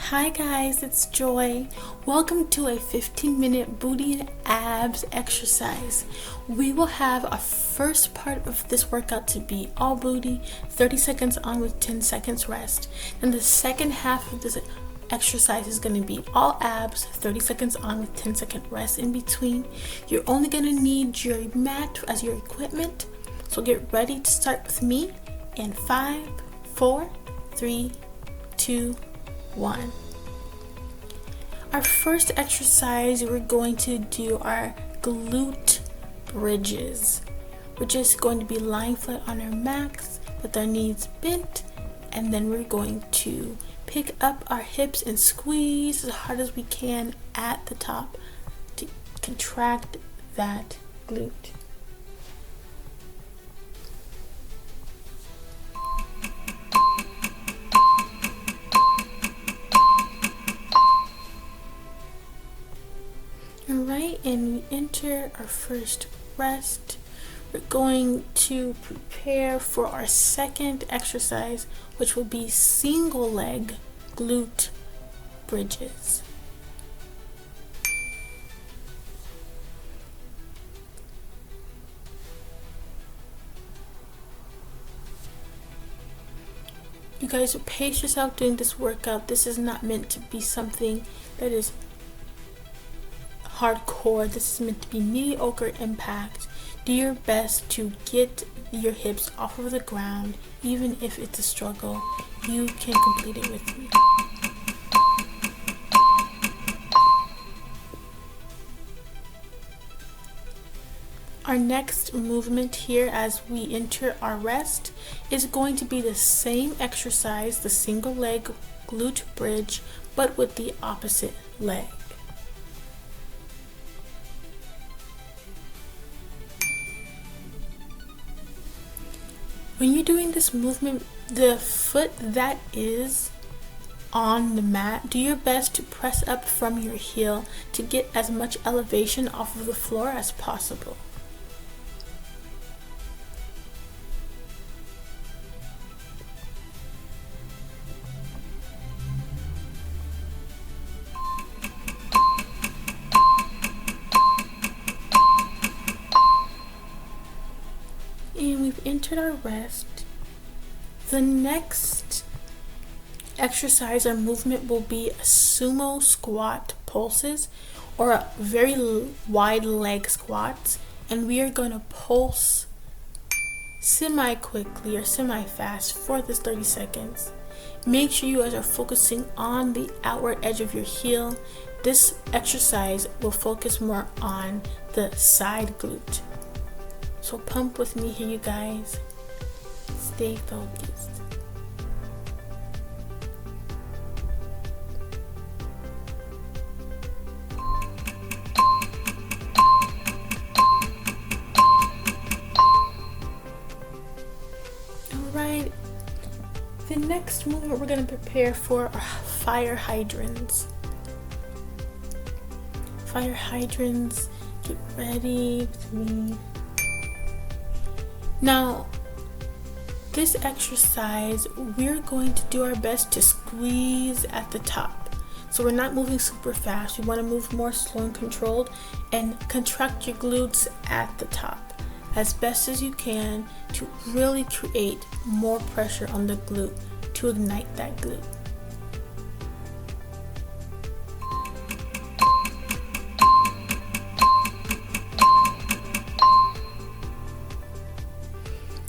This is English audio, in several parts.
Hi guys, it's Joy. Welcome to a 15-minute booty and abs exercise. We will have our first part of this workout to be all booty, 30 seconds on with 10 seconds rest. And the second half of this exercise is going to be all abs, 30 seconds on with 10-second rest in between. You're only going to need your mat as your equipment. So get ready to start with me in 5, 4, 3, 2, 1. Our first exercise, we're going to do our glute bridges. We're just going to be lying flat on our mats with our knees bent, and then we're going to pick up our hips and squeeze as hard as we can at the top to contract that glute. Alright, and we enter our first rest. We're going to prepare for our second exercise, which will be single leg glute bridges. You guys, pace yourself doing this workout. This is not meant to be something that is hardcore. This is meant to be mediocre impact. Do your best to get your hips off of the ground, even if it's a struggle. You can complete it with me. Our next movement here as we enter our rest is going to be the same exercise, the single leg glute bridge, but with the opposite leg. When you're doing this movement, the foot that is on the mat, do your best to press up from your heel to get as much elevation off of the floor as possible. And we've entered our rest. The next exercise or movement will be a sumo squat pulses, or a very wide leg squats, and we are going to pulse semi quickly or semi fast for this 30 seconds. Make sure you guys are focusing on the outward edge of your heel. This exercise will focus more on the side glute. So pump with me here, you guys. Stay focused. Alright, the next movement we're going to prepare for are fire hydrons. Fire hydrons, get ready with me. Now, this exercise, we're going to do our best to squeeze at the top. So we're not moving super fast. We want to move more slow and controlled, and contract your glutes at the top as best as you can to really create more pressure on the glute to ignite that glute.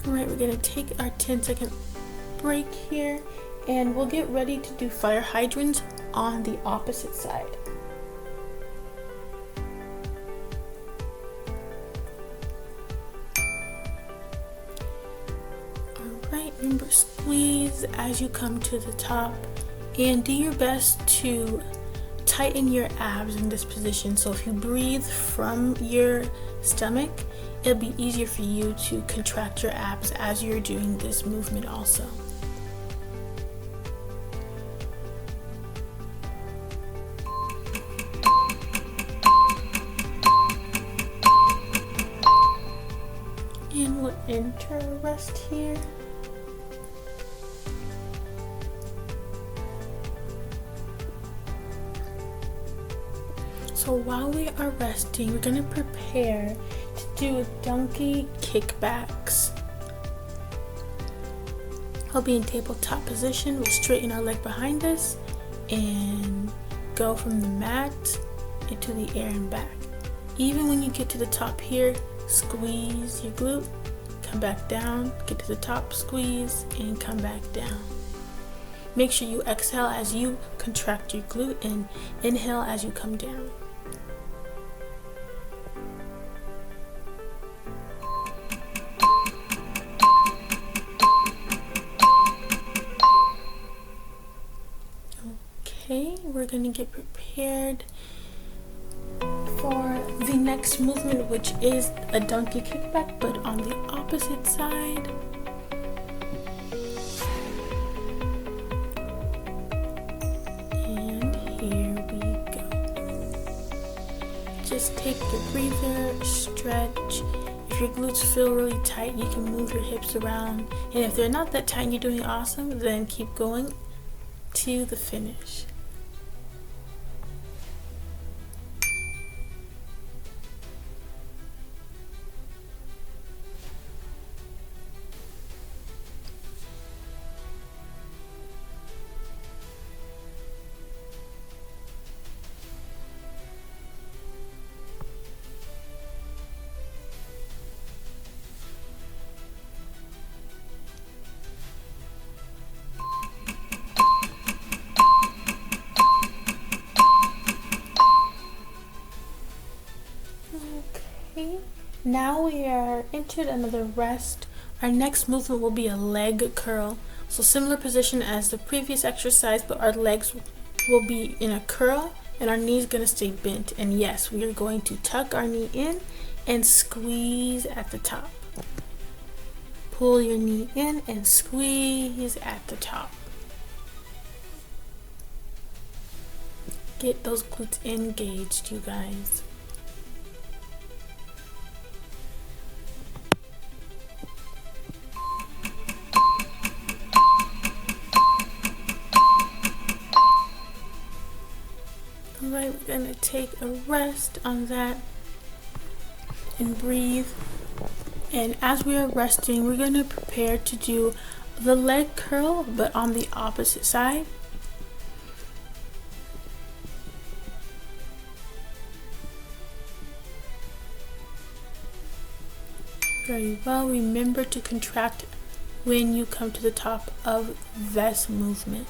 Alright, we're going to take our 10-second break here, and we'll get ready to do fire hydrants on the opposite side. Alright, remember, squeeze as you come to the top, and do your best to tighten your abs in this position. So if you breathe from your stomach, it'll be easier for you to contract your abs as you're doing this movement also. And we'll enter a rest here. So while we are resting, we're gonna prepare to do donkey kickbacks. We'll be in tabletop position. We'll straighten our leg behind us and go from the mat into the air and back. Even when you get to the top here, squeeze your glute, come back down, get to the top, squeeze, and come back down. Make sure you exhale as you contract your glute and inhale as you come down. Okay, we're gonna get prepared for the next movement, which is a donkey kickback, but on the opposite side. And here we go. Just take your breather, stretch. If your glutes feel really tight, you can move your hips around. And if they're not that tight and you're doing awesome, then keep going to the finish. Now we are entered another rest. Our next movement will be a leg curl. So similar position as the previous exercise, but our legs will be in a curl and our knees gonna stay bent. And yes, we are going to tuck our knee in and squeeze at the top. Pull your knee in and squeeze at the top. Get those glutes engaged, you guys. Alright, we're gonna take a rest on that and breathe. And as we are resting, we're gonna prepare to do the leg curl, but on the opposite side. Very well. Remember to contract when you come to the top of this movement.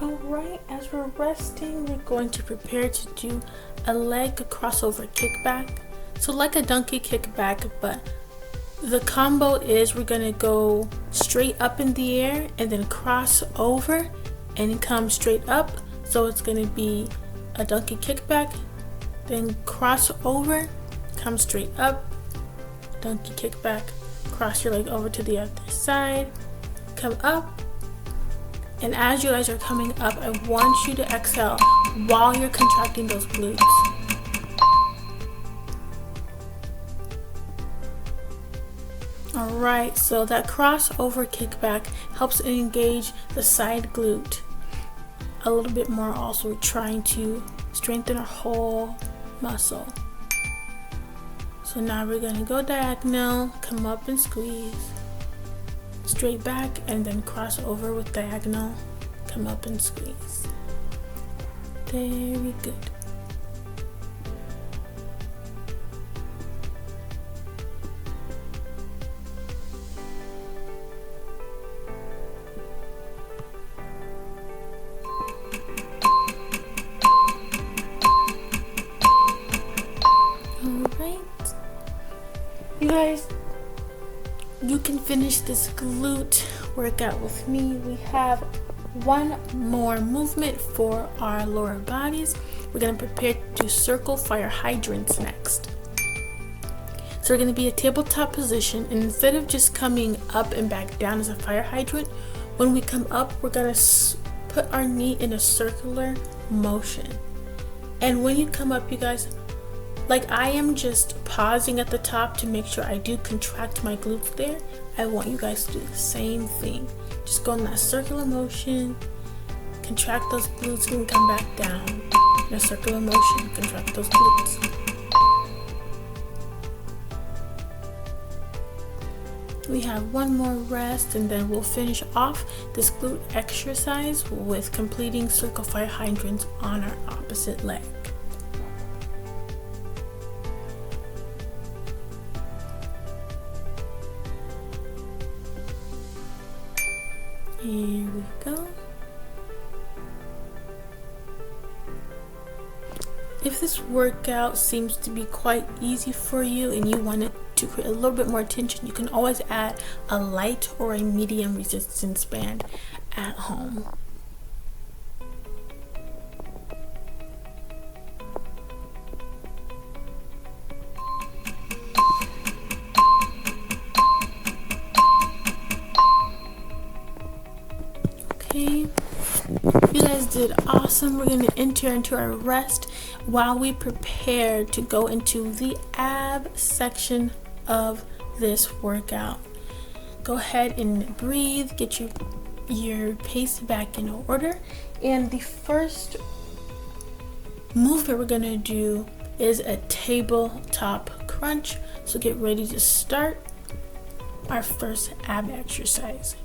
Alright, as we're resting, we're going to prepare to do a leg crossover kickback. So like a donkey kickback, but the combo is we're going to go straight up in the air and then cross over and come straight up. So it's going to be a donkey kickback, then cross over, come straight up, donkey kickback, cross your leg over to the other side, come up. And as you guys are coming up, I want you to exhale while you're contracting those glutes. Alright, so that crossover kickback helps engage the side glute a little bit more, also trying to strengthen our whole muscle. So now we're going to go diagonal, come up and squeeze. Straight back and then cross over with diagonal, come up and squeeze. Very good. Alright, you guys, you can finish this glute workout with me. We have one more movement for our lower bodies. We're going to prepare to circle fire hydrants next. So we're going to be a tabletop position, and instead of just coming up and back down as a fire hydrant, when we come up, we're going to put our knee in a circular motion. And when you come up, you guys, like I am just pausing at the top to make sure I do contract my glutes there. I want you guys to do the same thing. Just go in that circular motion, contract those glutes, and come back down. In a circular motion, contract those glutes. We have one more rest, and then we'll finish off this glute exercise with completing circle fire hydrants on our opposite leg. Here we go. If this workout seems to be quite easy for you and you want it to create a little bit more tension, you can always add a light or a medium resistance band at home. Okay, you guys did awesome. We're going to enter into our rest while we prepare to go into the ab section of this workout. Go ahead and breathe, get your pace back in order. And the first movement we're going to do is a tabletop crunch. So get ready to start our first ab exercise.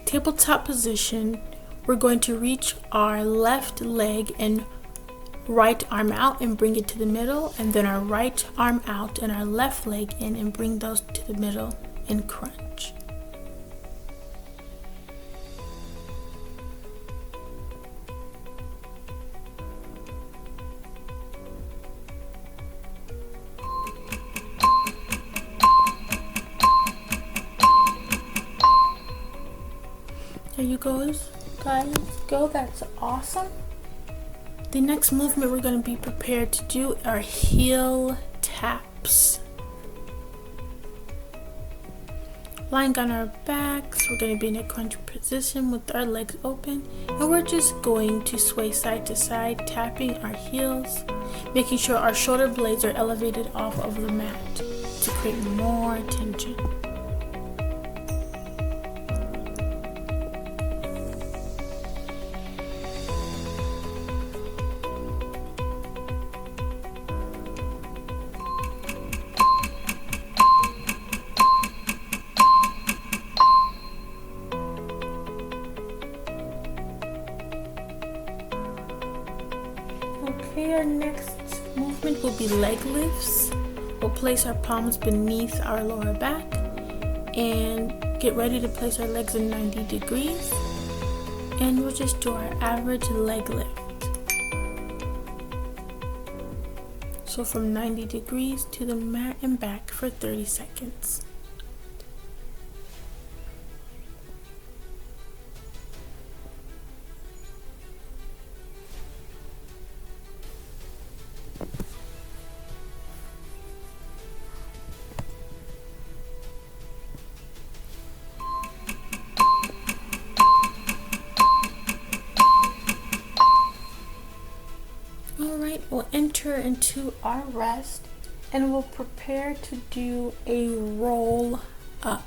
Tabletop position, we're going to reach our left leg and right arm out and bring it to the middle, and then our right arm out and our left leg in and bring those to the middle and crunch. There you guys go. That's awesome. The next movement we're going to be prepared to do are heel taps. Lying on our backs, we're going to be in a crunch position with our legs open, and we're just going to sway side to side, tapping our heels, making sure our shoulder blades are elevated off of the mat to create more tension. Okay, our next movement will be leg lifts. We'll place our palms beneath our lower back and get ready to place our legs in 90 degrees. And we'll just do our average leg lift. So from 90 degrees to the mat and back for 30 seconds. Alright, we'll enter into our rest and we'll prepare to do a roll up.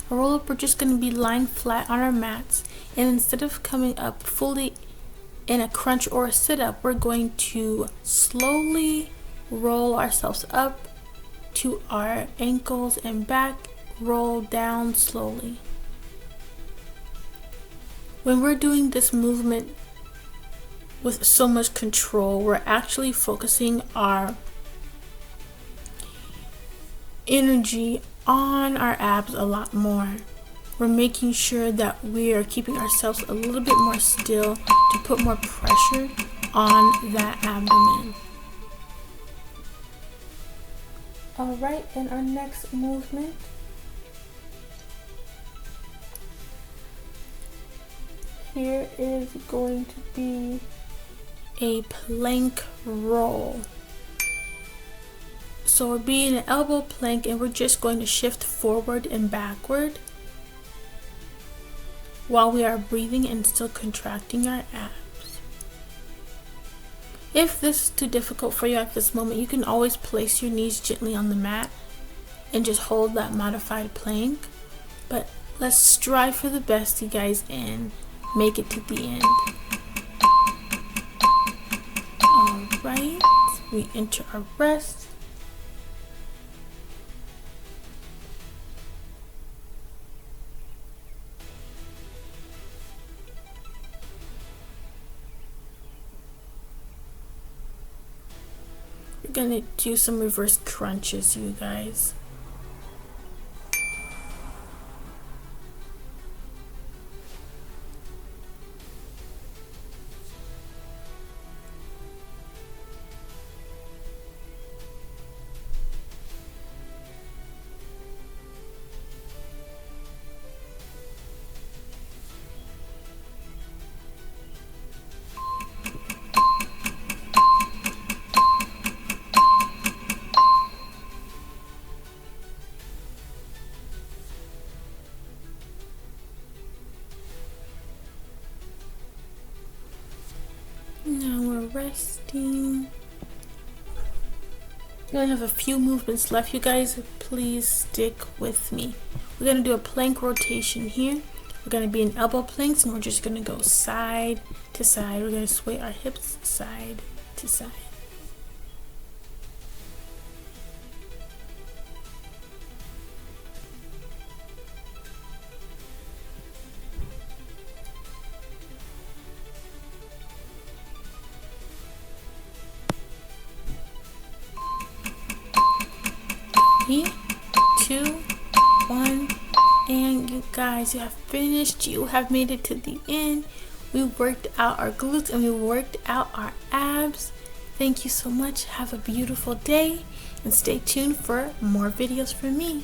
A roll up, we're just going to be lying flat on our mats, and instead of coming up fully in a crunch or a sit up, we're going to slowly roll ourselves up to our ankles and back, roll down slowly. When we're doing this movement with so much control, we're actually focusing our energy on our abs a lot more. We're making sure that we are keeping ourselves a little bit more still to put more pressure on that abdomen. Alright, and our next movement here is going to be a plank roll. So we're being an elbow plank and we're just going to shift forward and backward while we are breathing and still contracting our abs. If this is too difficult for you at this moment, you can always place your knees gently on the mat and just hold that modified plank. But let's strive for the best, you guys, and make it to the end. Alright, we enter our rest. We're gonna do some reverse crunches, you guys. Now we're resting. We only have a few movements left, you guys. Please stick with me. We're gonna do a plank rotation here. We're gonna be in elbow planks and we're just gonna go side to side. We're gonna sway our hips side to side. Three, 2, 1, and you guys, you have finished. You have made it to the end. We worked out our glutes and we worked out our abs. Thank you so much. Have a beautiful day and stay tuned for more videos from me.